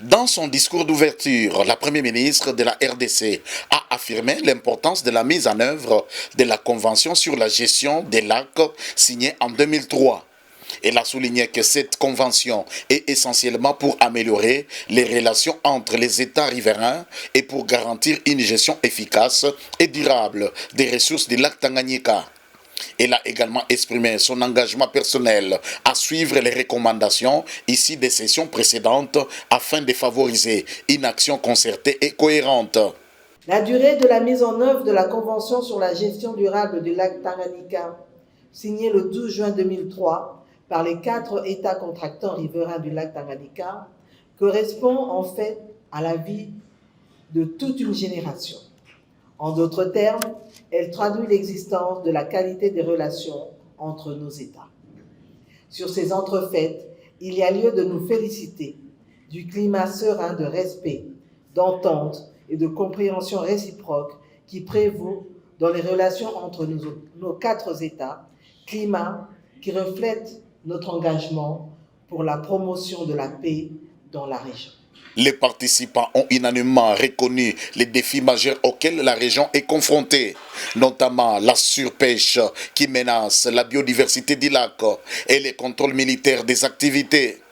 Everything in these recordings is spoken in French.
Dans son discours d'ouverture, la Première ministre de la RDC a affirmé l'importance de la mise en œuvre de la Convention sur la gestion des lacs signée en 2003. Elle a souligné que cette convention est essentiellement pour améliorer les relations entre les États riverains et pour garantir une gestion efficace et durable des ressources du lac Tanganyika. Elle a également exprimé son engagement personnel à suivre les recommandations issues des sessions précédentes afin de favoriser une action concertée et cohérente. La durée de la mise en œuvre de la Convention sur la gestion durable du lac Tanganyika, signée le 12 juin 2003 par les 4 États contractants riverains du lac Tanganyika, correspond en fait à la vie de toute une génération. En d'autres termes, elle traduit l'existence de la qualité des relations entre nos États. Sur ces entrefaites, il y a lieu de nous féliciter du climat serein de respect, d'entente et de compréhension réciproque qui prévaut dans les relations entre nos 4 États, climat qui reflète notre engagement pour la promotion de la paix dans la région. Les participants ont unanimement reconnu les défis majeurs auxquels la région est confrontée, notamment la surpêche qui menace la biodiversité du lac et les contrôles militaires des activités.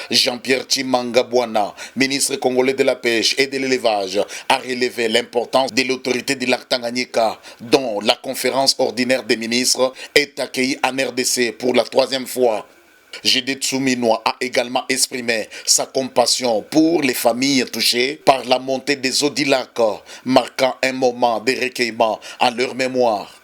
Jean-Pierre Tshimanga Bwana, ministre congolais de la pêche et de l'élevage, a relevé l'importance de l'autorité du lac Tanganyika, dont la conférence ordinaire des ministres est accueillie en RDC pour la 3e fois. Judith Suminwa a également exprimé sa compassion pour les familles touchées par la montée des eaux du lac, marquant un moment de recueillement en leur mémoire.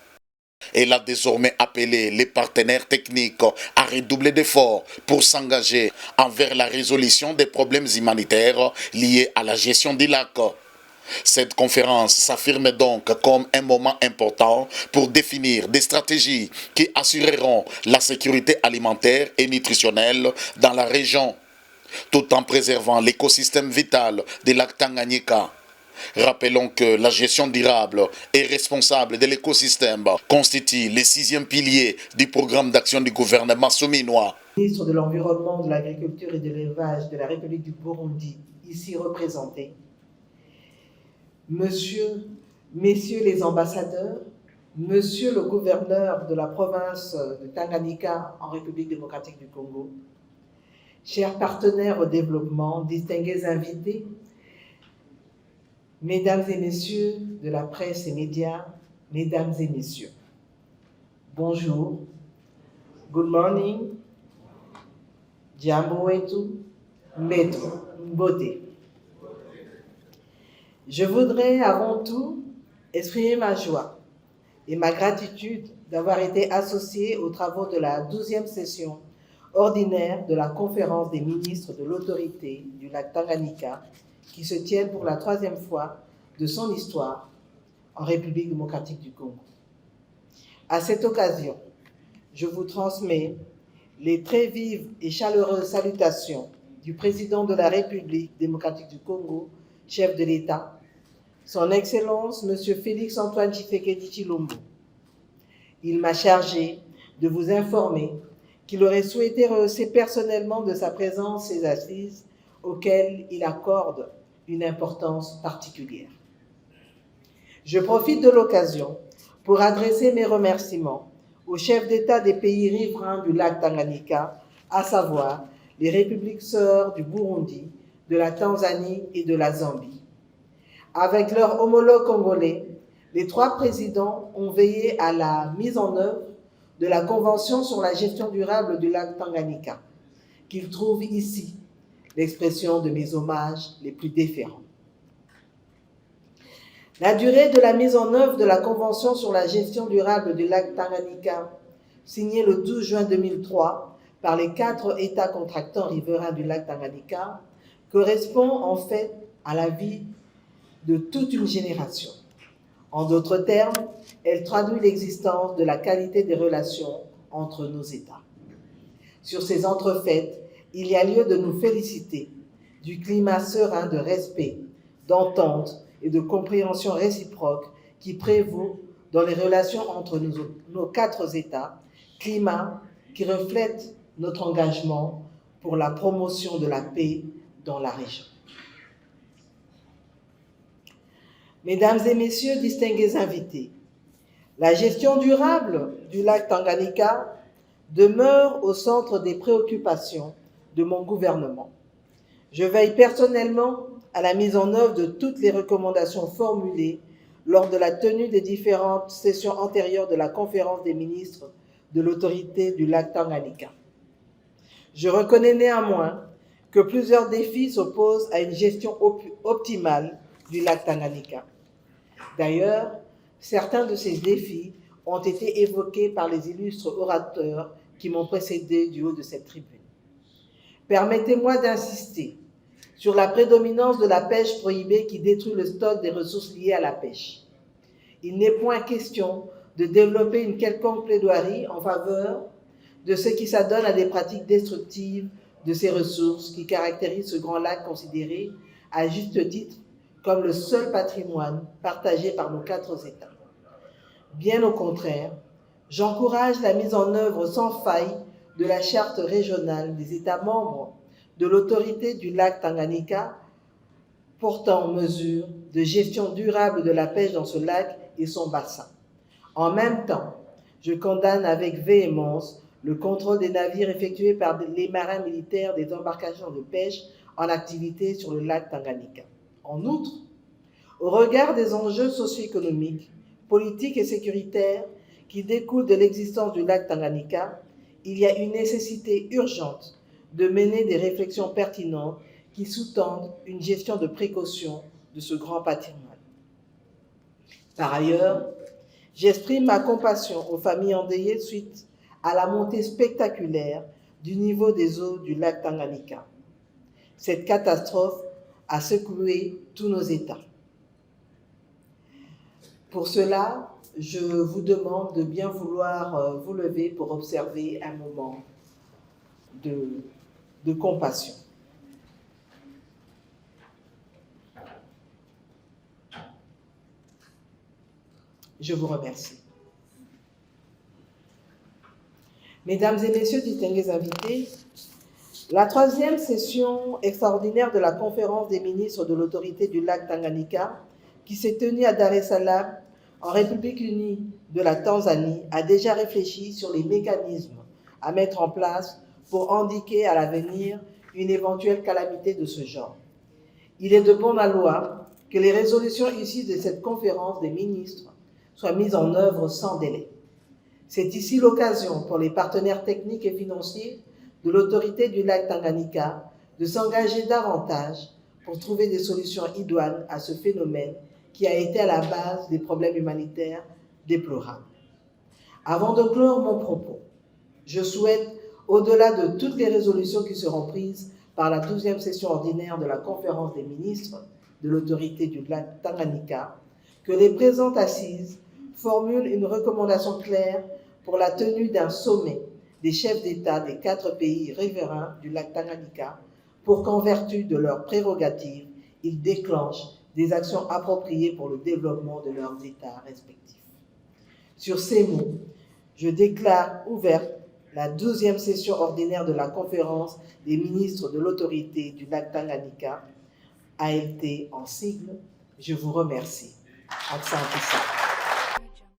Elle a désormais appelé les partenaires techniques à redoubler d'efforts pour s'engager envers la résolution des problèmes humanitaires liés à la gestion du lac. Cette conférence s'affirme donc comme un moment important pour définir des stratégies qui assureront la sécurité alimentaire et nutritionnelle dans la région, tout en préservant l'écosystème vital du lac Tanganyika. Rappelons que la gestion durable et responsable de l'écosystème constitue le 6e pilier du programme d'action du gouvernement souminois. Ministre de l'Environnement, de l'Agriculture et de l'Élevage de la République du Burundi, ici représenté, Messieurs les ambassadeurs, Monsieur le gouverneur de la province de Tanganyika en République démocratique du Congo, chers partenaires au développement, distingués invités, Mesdames et Messieurs de la presse et médias, Mesdames et Messieurs, bonjour, good morning, jambo wetu, mbeto, mbote. Je voudrais avant tout exprimer ma joie et ma gratitude d'avoir été associé aux travaux de la 12e session ordinaire de la conférence des ministres de l'autorité du lac Tanganyika qui se tiennent pour la 3e fois de son histoire en République démocratique du Congo. À cette occasion, je vous transmets les très vives et chaleureuses salutations du président de la République démocratique du Congo, chef de l'État, Son Excellence, M. Félix-Antoine Tshisekedi Tshilombo. Il m'a chargé de vous informer qu'il aurait souhaité rehausser personnellement de sa présence ces assises auxquelles il accorde une importance particulière. Je profite de l'occasion pour adresser mes remerciements aux chefs d'État des pays riverains du lac Tanganyika, à savoir les républiques sœurs du Burundi, de la Tanzanie et de la Zambie. Avec leurs homologues congolais, les 3 présidents ont veillé à la mise en œuvre de la Convention sur la gestion durable du lac Tanganyika, qu'ils trouvent ici l'expression de mes hommages les plus déférents. La durée de la mise en œuvre de la Convention sur la gestion durable du lac Tanganyika, signée le 12 juin 2003 par les 4 États contractants riverains du lac Tanganyika, correspond en fait à la vie de toute une génération. En d'autres termes, elle traduit l'existence de la qualité des relations entre nos États. Sur ces entrefaites, il y a lieu de nous féliciter du climat serein de respect, d'entente et de compréhension réciproque qui prévaut dans les relations entre nos 4 États, climat qui reflète notre engagement pour la promotion de la paix dans la région. Mesdames et messieurs, distingués invités, la gestion durable du lac Tanganyika demeure au centre des préoccupations de mon gouvernement. Je veille personnellement à la mise en œuvre de toutes les recommandations formulées lors de la tenue des différentes sessions antérieures de la conférence des ministres de l'autorité du lac Tanganyika. Je reconnais néanmoins que plusieurs défis s'opposent à une gestion optimale du lac Tanganyika. D'ailleurs, certains de ces défis ont été évoqués par les illustres orateurs qui m'ont précédé du haut de cette tribune. Permettez-moi d'insister sur la prédominance de la pêche prohibée qui détruit le stock des ressources liées à la pêche. Il n'est point question de développer une quelconque plaidoirie en faveur de ceux qui s'adonnent à des pratiques destructives de ces ressources qui caractérisent ce grand lac considéré, à juste titre, comme le seul patrimoine partagé par nos 4 États. Bien au contraire, j'encourage la mise en œuvre sans faille de la charte régionale des États membres de l'autorité du lac Tanganyika portant mesure de gestion durable de la pêche dans ce lac et son bassin. En même temps, je condamne avec véhémence le contrôle des navires effectués par les marins militaires des embarcations de pêche en activité sur le lac Tanganyika. En outre, au regard des enjeux socio-économiques, politiques et sécuritaires qui découlent de l'existence du lac Tanganyika, il y a une nécessité urgente de mener des réflexions pertinentes qui sous-tendent une gestion de précaution de ce grand patrimoine. Par ailleurs, j'exprime ma compassion aux familles endeuillées suite à la montée spectaculaire du niveau des eaux du lac Tanganyika. Cette catastrophe a secoué tous nos États. Pour cela, je vous demande de bien vouloir vous lever pour observer un moment de compassion. Je vous remercie. Mesdames et messieurs, distingués invités, la 3e session extraordinaire de la conférence des ministres de l'autorité du lac Tanganyika, qui s'est tenue à Dar es Salaam, en République unie de la Tanzanie, a déjà réfléchi sur les mécanismes à mettre en place pour endiguer à l'avenir une éventuelle calamité de ce genre. Il est de bon aloi que les résolutions issues de cette conférence des ministres soient mises en œuvre sans délai. C'est ici l'occasion pour les partenaires techniques et financiers de l'autorité du lac Tanganyika de s'engager davantage pour trouver des solutions idoines à ce phénomène qui a été à la base des problèmes humanitaires déplorables. Avant de clore mon propos, je souhaite, au-delà de toutes les résolutions qui seront prises par la 12e session ordinaire de la conférence des ministres de l'autorité du lac Tanganyika, que les présentes assises formulent une recommandation claire pour la tenue d'un sommet des chefs d'État des 4 pays riverains du lac Tanganyika pour qu'en vertu de leurs prérogatives, ils déclenchent des actions appropriées pour le développement de leurs États respectifs. Sur ces mots, je déclare ouverte la 12e session ordinaire de la conférence des ministres de l'autorité du lac Tanganyika, ALT en sigle. Je vous remercie. Accent Pissa.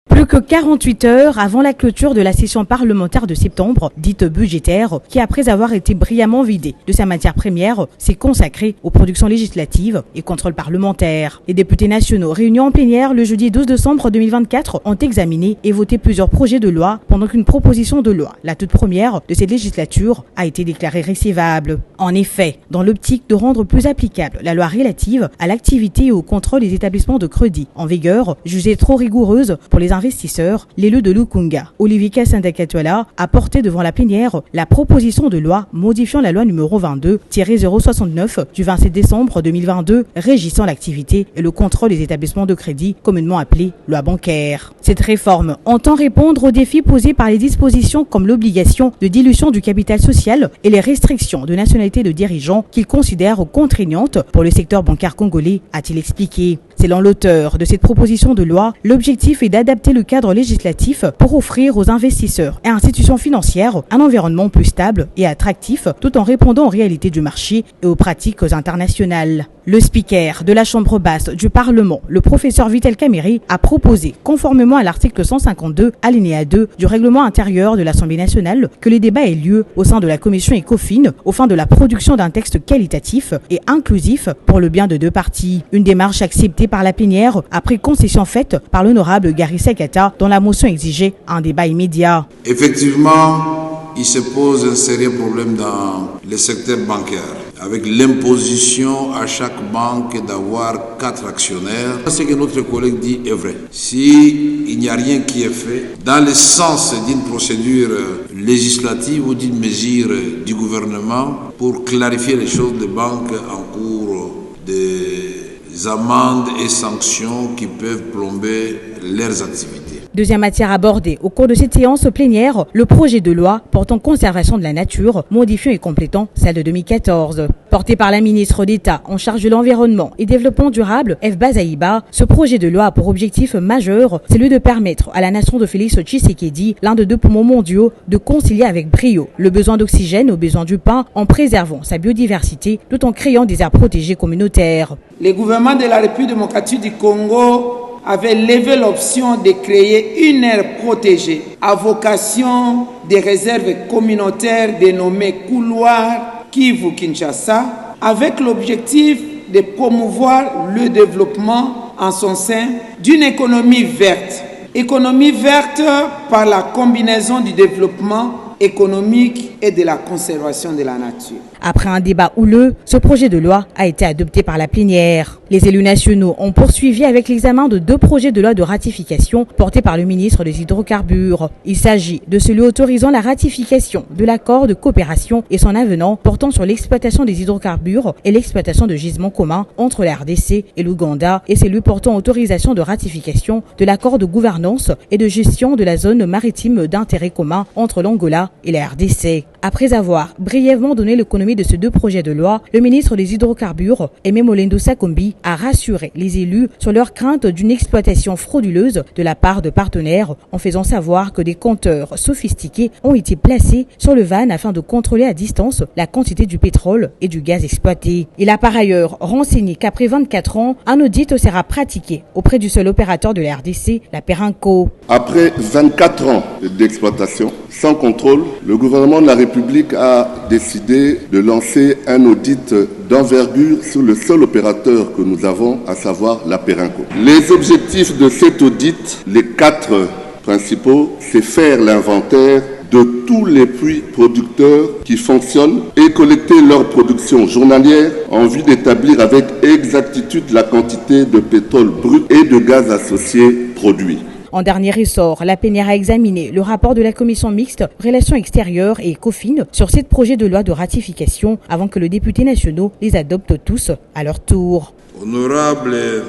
Plus que 48 heures avant la clôture de la session parlementaire de septembre, dite budgétaire, qui après avoir été brillamment vidée de sa matière première, s'est consacrée aux productions législatives et contrôle parlementaire. Les députés nationaux réunis en plénière le jeudi 12 décembre 2024 ont examiné et voté plusieurs projets de loi pendant qu'une proposition de loi, la toute première de cette législature, a été déclarée recevable. En effet, dans l'optique de rendre plus applicable la loi relative à l'activité et au contrôle des établissements de crédit en vigueur, jugée trop rigoureuse pour les investisseurs, l'élu de Lukunga, Olivier Kassanda-Katouala, a porté devant la plénière la proposition de loi modifiant la loi numéro 22-069 du 27 décembre 2022 régissant l'activité et le contrôle des établissements de crédit, communément appelée loi bancaire. Cette réforme entend répondre aux défis posés par les dispositions comme l'obligation de dilution du capital social et les restrictions de nationalité de dirigeants qu'il considère contraignantes pour le secteur bancaire congolais, a-t-il expliqué. Selon l'auteur de cette proposition de loi, l'objectif est d'adapter le cadre législatif pour offrir aux investisseurs et institutions financières un environnement plus stable et attractif tout en répondant aux réalités du marché et aux pratiques internationales. Le speaker de la Chambre basse du Parlement, le professeur Vitel Kamerhe, a proposé, conformément à l'article 152, alinéa 2 du règlement intérieur de l'Assemblée nationale, que les débats aient lieu au sein de la commission ECOFIN aux fins de la production d'un texte qualitatif et inclusif pour le bien de deux parties. Une démarche acceptée par la plénière après concession faite par l'honorable Gary Sakata dont la motion exigeait un débat immédiat. Effectivement, il se pose un sérieux problème dans le secteur bancaire, avec l'imposition à chaque banque d'avoir 4 actionnaires. Ce que notre collègue dit est vrai. S'il n'y a rien qui est fait dans le sens d'une procédure législative ou d'une mesure du gouvernement pour clarifier les choses des banques en cours des amendes et sanctions qui peuvent plomber leurs activités. Deuxième matière abordée au cours de cette séance plénière, le projet de loi portant conservation de la nature, modifiant et complétant celle de 2014. Porté par la ministre d'État en charge de l'environnement et développement durable, F. Zaïba, ce projet de loi a pour objectif majeur, celui de permettre à la nation de Félix Tshisekedi, l'un des 2 poumons mondiaux, de concilier avec brio le besoin d'oxygène au besoin du pain en préservant sa biodiversité tout en créant des aires protégées communautaires. Le gouvernement de la République démocratique du Congo avait levé l'option de créer une aire protégée à vocation des réserves communautaires dénommées couloirs Kivu-Kinshasa, avec l'objectif de promouvoir le développement en son sein d'une économie verte. Économie verte par la combinaison du développement économique et de la conservation de la nature. Après un débat houleux, ce projet de loi a été adopté par la plénière. Les élus nationaux ont poursuivi avec l'examen de 2 projets de loi de ratification portés par le ministre des Hydrocarbures. Il s'agit de celui autorisant la ratification de l'accord de coopération et son avenant portant sur l'exploitation des hydrocarbures et l'exploitation de gisements communs entre la RDC et l'Ouganda et celui portant autorisation de ratification de l'accord de gouvernance et de gestion de la zone maritime d'intérêt commun entre l'Angola et la RDC. Après avoir brièvement donné l'économie de ces 2 projets de loi, le ministre des Hydrocarbures, Aimé Molendo Sakombi, a rassuré les élus sur leur crainte d'une exploitation frauduleuse de la part de partenaires en faisant savoir que des compteurs sophistiqués ont été placés sur le van afin de contrôler à distance la quantité du pétrole et du gaz exploité. Il a par ailleurs renseigné qu'après 24 ans, un audit sera pratiqué auprès du seul opérateur de la RDC, la Perenco. Après 24 ans d'exploitation, sans contrôle, le gouvernement de la République a décidé de lancer un audit d'envergure sur le seul opérateur que nous avons, à savoir la Perenco. Les objectifs de cet audit, les 4 principaux, c'est faire l'inventaire de tous les puits producteurs qui fonctionnent et collecter leur production journalière en vue d'établir avec exactitude la quantité de pétrole brut et de gaz associé produits. En dernier ressort, la plénière a examiné le rapport de la commission mixte Relations extérieures et ECOFIN sur 7 projets de loi de ratification avant que les députés nationaux les adoptent tous à leur tour. Honorables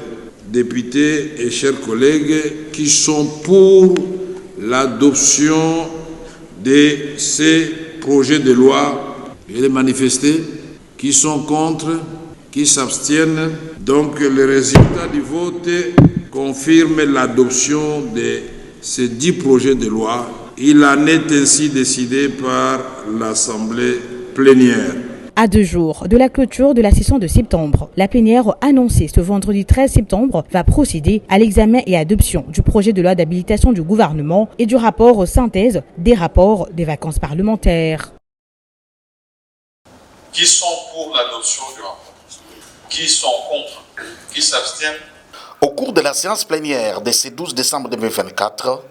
députés et chers collègues qui sont pour l'adoption de ces projets de loi, veuillez manifester, qui sont contre, qui s'abstiennent. Donc le résultat du vote confirme l'adoption de ces 10 projets de loi. Il en est ainsi décidé par l'Assemblée plénière. À 2 jours de la clôture de la session de septembre, la plénière annoncée ce vendredi 13 septembre va procéder à l'examen et adoption du projet de loi d'habilitation du gouvernement et du rapport synthèse des rapports des vacances parlementaires. Qui sont pour l'adoption du rapport? Qui sont contre? Qui s'abstiennent? Au cours de la séance plénière de ce 12 décembre 2024,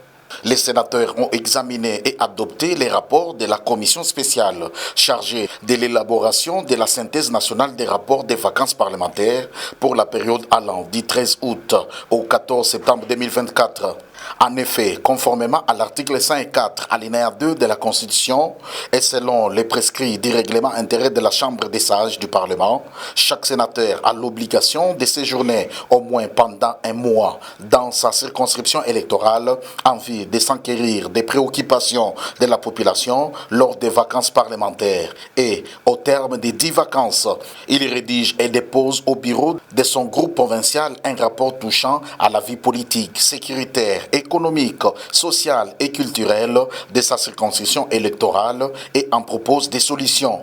les sénateurs ont examiné et adopté les rapports de la commission spéciale chargée de l'élaboration de la synthèse nationale des rapports des vacances parlementaires pour la période allant du 13 août au 14 septembre 2024. En effet, conformément à l'article 104, alinéa 2 de la Constitution et selon les prescrits du règlement intérieur de la Chambre des sages du Parlement, chaque sénateur a l'obligation de séjourner au moins pendant un mois dans sa circonscription électorale en vue de s'enquérir des préoccupations de la population lors des vacances parlementaires. Et au terme des 10 vacances, il rédige et dépose au bureau de son groupe provincial un rapport touchant à la vie politique, sécuritaire, économique, sociale et culturelle de sa circonscription électorale et en propose des solutions.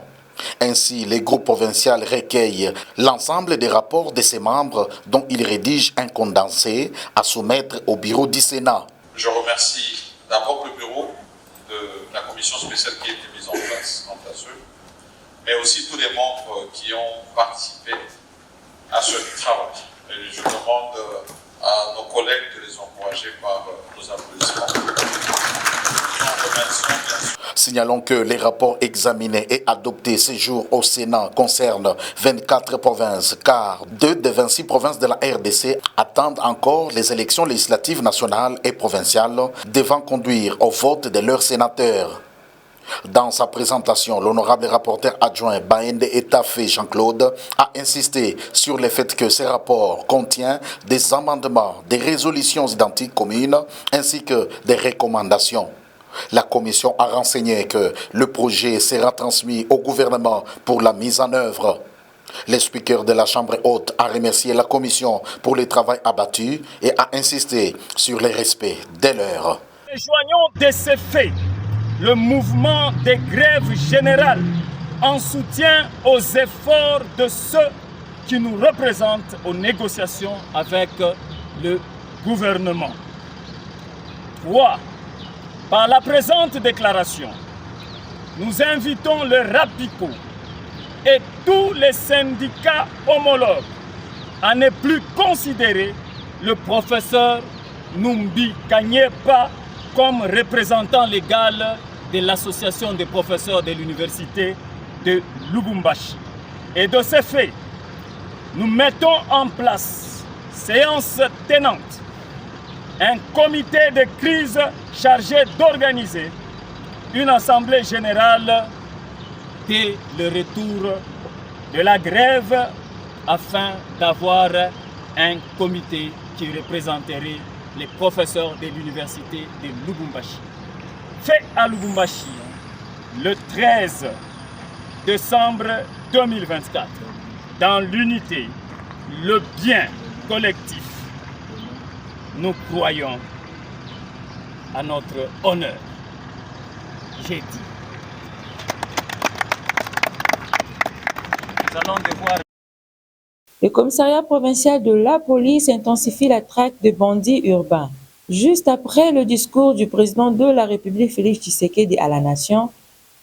Ainsi, les groupes provinciaux recueillent l'ensemble des rapports de ses membres dont ils rédigent un condensé à soumettre au bureau du Sénat. Je remercie d'abord le bureau de la commission spéciale qui a été mise en place, mais aussi tous les membres qui ont participé à ce travail. Et je demande à nos collègues de les encourager par nos applaudissements. Signalons que les rapports examinés et adoptés ces jours au Sénat concernent 24 provinces, car 2 des 26 provinces de la RDC attendent encore les élections législatives nationales et provinciales devant conduire au vote de leurs sénateurs. Dans sa présentation, l'honorable rapporteur adjoint Baende Etafé Jean-Claude a insisté sur le fait que ce rapport contient des amendements, des résolutions identiques communes ainsi que des recommandations. La commission a renseigné que le projet sera transmis au gouvernement pour la mise en œuvre. Le speaker de la Chambre haute a remercié la commission pour le travail abattu et a insisté sur le respect de l'heure. Rejoignons de ces faits le mouvement des grèves générales en soutien aux efforts de ceux qui nous représentent aux négociations avec le gouvernement. 3. Par la présente déclaration, nous invitons le RAPICO et tous les syndicats homologues à ne plus considérer le professeur Numbi Kanyepa comme représentant légal de l'association des professeurs de l'université de Lubumbashi. Et de ce fait, nous mettons en place, séance tenante, un comité de crise chargé d'organiser une assemblée générale dès le retour de la grève afin d'avoir un comité qui représenterait les professeurs de l'université de Lubumbashi. Fait à Lubumbashi le 13 décembre 2024, dans l'unité, le bien collectif, nous croyons à notre honneur. J'ai dit. Nous allons devoir. Le commissariat provincial de la police intensifie la traque de bandits urbains. Juste après le discours du président de la République Félix Tshisekedi à la nation,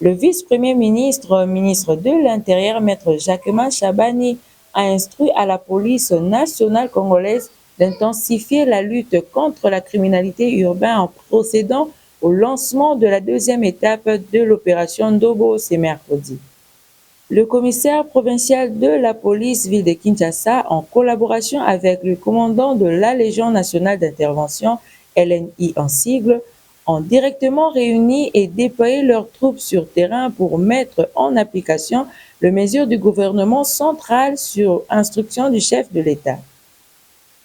le vice-premier ministre, ministre de l'Intérieur, maître Jacquemin Chabani, a instruit à la police nationale congolaise d'intensifier la lutte contre la criminalité urbaine en procédant au lancement de la deuxième étape de l'opération Ndobo ce mercredi. Le commissaire provincial de la police ville de Kinshasa, en collaboration avec le commandant de la Légion nationale d'intervention, LNI en sigle, ont directement réuni et déployé leurs troupes sur terrain pour mettre en application les mesures du gouvernement central sur instruction du chef de l'État.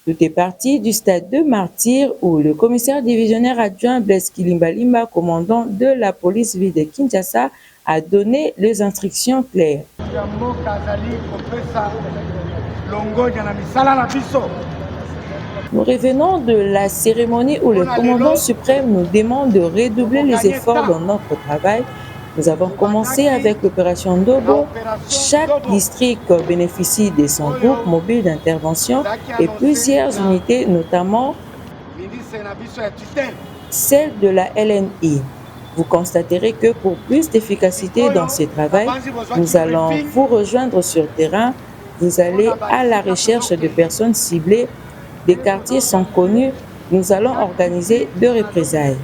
Tout est parti du stade de Martyr où le commissaire divisionnaire adjoint Blaise Kilimbalimba, commandant de la police ville de Kinshasa, a donné les instructions claires. Nous revenons de la cérémonie où le commandant suprême nous demande de redoubler les efforts dans notre travail. Nous avons commencé avec l'opération Ndobo. Chaque district bénéficie de son groupe mobile d'intervention et plusieurs unités, notamment celle de la LNI. Vous constaterez que pour plus d'efficacité dans ce travail, nous allons vous rejoindre sur terrain. Vous allez à la recherche de personnes ciblées. Des quartiers sont connus. Nous allons organiser de représailles.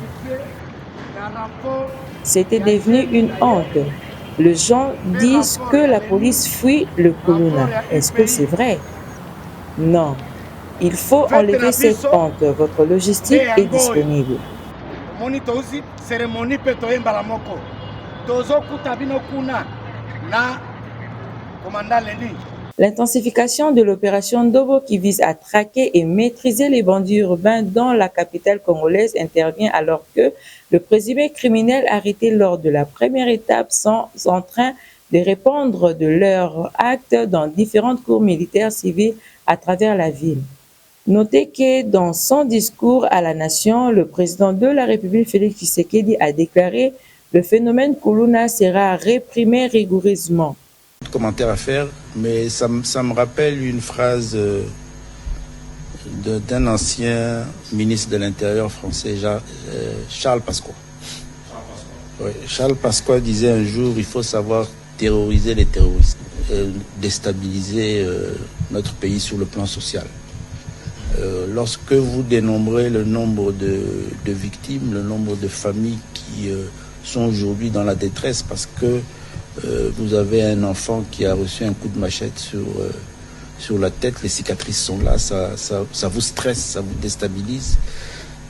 C'était devenu une honte. Les gens disent que la police fuit le Kuluna. Est-ce que c'est vrai? Non. Il faut enlever cette honte. Votre logistique est disponible. L'intensification de l'opération Ndobo qui vise à traquer et maîtriser les bandits urbains dans la capitale congolaise intervient alors que le présumé criminel arrêté lors de la première étape sont en train de répondre de leurs actes dans différentes cours militaires civiles à travers la ville. Notez que dans son discours à la nation, le président de la République Félix Tshisekedi a déclaré « Le phénomène Kuluna sera réprimé rigoureusement ». Commentaire à faire, mais ça me rappelle une phrase d'un ancien ministre de l'Intérieur français, Charles Pasqua. Oui, Charles Pasqua disait un jour, il faut savoir terroriser les terroristes, déstabiliser notre pays sur le plan social. Lorsque vous dénombrez le nombre de victimes, le nombre de familles qui sont aujourd'hui dans la détresse parce que vous avez un enfant qui a reçu un coup de machette sur la tête, les cicatrices sont là, ça vous stresse, ça vous déstabilise,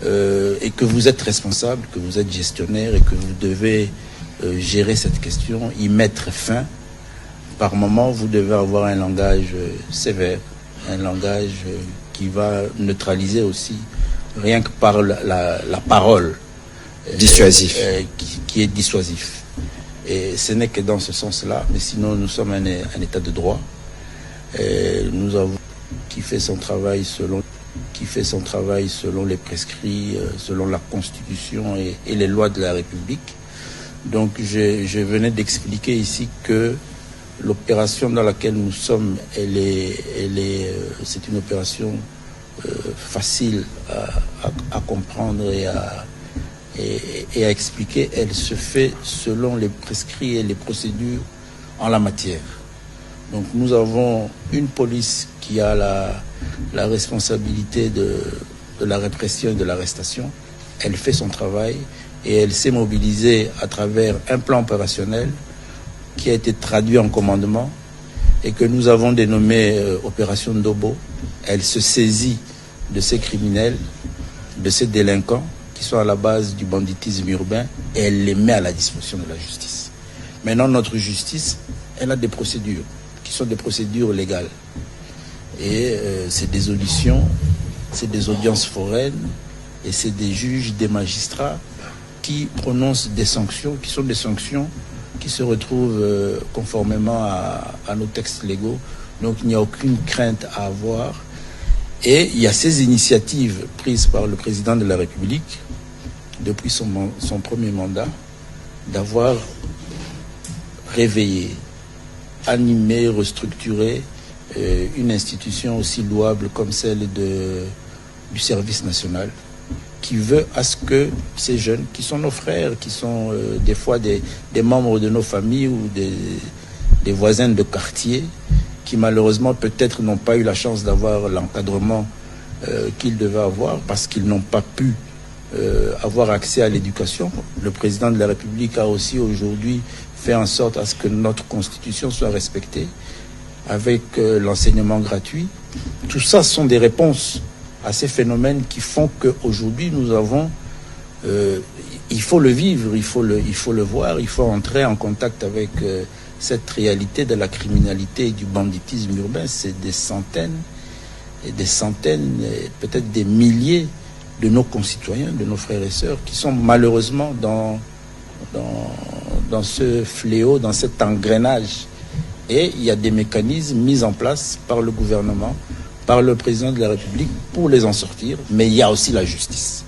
et que vous êtes responsable, que vous êtes gestionnaire et que vous devez gérer cette question, y mettre fin. Par moment, vous devez avoir un langage sévère, un langage qui va neutraliser aussi, rien que par la parole, dissuasif, qui est dissuasif. Et ce n'est que dans ce sens-là, mais sinon nous sommes un état de droit. Et nous avons qui fait son travail selon les prescrits, selon la Constitution et les lois de la République. Donc je venais d'expliquer ici que l'opération dans laquelle nous sommes, c'est une opération facile à comprendre et à expliquer. Elle se fait selon les prescrits et les procédures en la matière. Donc nous avons une police qui a la responsabilité de la répression et de l'arrestation. Elle fait son travail et elle s'est mobilisée à travers un plan opérationnel qui a été traduit en commandement et que nous avons dénommé Opération Ndobo. Elle se saisit de ces criminels, de ces délinquants qui sont à la base du banditisme urbain et elle les met à la disposition de la justice. Maintenant, notre justice, elle a des procédures qui sont des procédures légales. Et c'est des auditions, c'est des audiences foraines et c'est des juges, des magistrats qui prononcent des sanctions, qui sont des sanctions qui se retrouvent conformément à nos textes légaux. Donc il n'y a aucune crainte à avoir. Et il y a ces initiatives prises par le président de la République depuis son premier mandat d'avoir réveillé, animé, restructuré une institution aussi louable comme celle du service national, qui veut à ce que ces jeunes, qui sont nos frères, qui sont des fois des membres de nos familles ou des voisins de quartier, qui malheureusement peut-être n'ont pas eu la chance d'avoir l'encadrement qu'ils devaient avoir parce qu'ils n'ont pas pu avoir accès à l'éducation. Le président de la République a aussi aujourd'hui fait en sorte à ce que notre constitution soit respectée avec l'enseignement gratuit. Tout ça sont des réponses à ces phénomènes qui font qu'aujourd'hui nous avons, il faut le vivre, il faut le voir, il faut entrer en contact avec cette réalité de la criminalité et du banditisme urbain. C'est des centaines et des centaines, peut-être des milliers de nos concitoyens, de nos frères et sœurs qui sont malheureusement dans ce fléau, dans cet engrenage. Et il y a des mécanismes mis en place par le gouvernement, par le président de la République pour les en sortir. Mais il y a aussi la justice.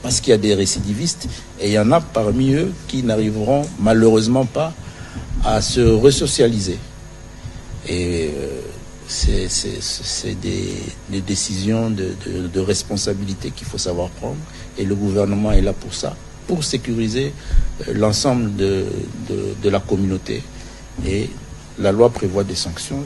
Parce qu'il y a des récidivistes et il y en a parmi eux qui n'arriveront malheureusement pas à se resocialiser. Et c'est des décisions de responsabilité qu'il faut savoir prendre. Et le gouvernement est là pour ça, pour sécuriser l'ensemble de la communauté. Et la loi prévoit des sanctions.